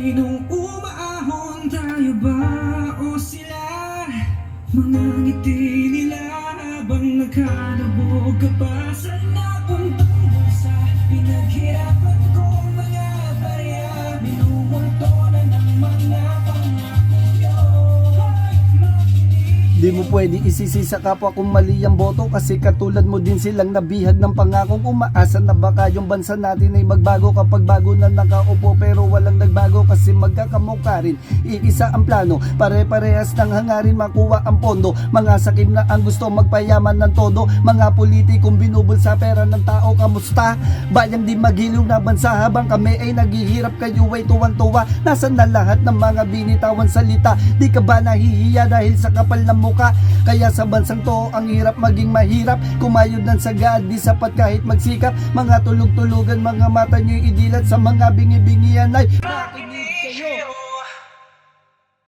Nung umaahon tayo ba o sila? Mga ngiti nila habang nagkalubog ka pa sa napuntang bansa. Pinaghirapan ko mga barya, minumulto na ng mga pangako yun. Di mo pwede isisi sa kapwa kung mali ang boto, kasi katulad mo din silang nabihag ng pangakong umaasa na baka yung bansa natin ay magbago kapag bago na nakaupo, pero walang nagbago kasi magkakamukha rin. Iisa ang plano, pare-parehas ng hangarin makuha ang pondo. Mga sakim na ang gusto magpayaman ng todo, mga politikong binubulsa pera ng tao. Kamusta? Bayang di magiliw na bansa habang kami ay naghihirap, kayo ay tuwan-tuwa. Nasaan na lahat ng mga binitawan salita? Di ka ba nahihiya dahil sa kapal ng mukha? Kaya sa bansang to ang hirap maging mahirap. Kumayod ng sagad, di sapat kahit magsikap. Mga tulog-tulugan, mga mata nyo'y idilat sa mga bingi-bingian ay bakit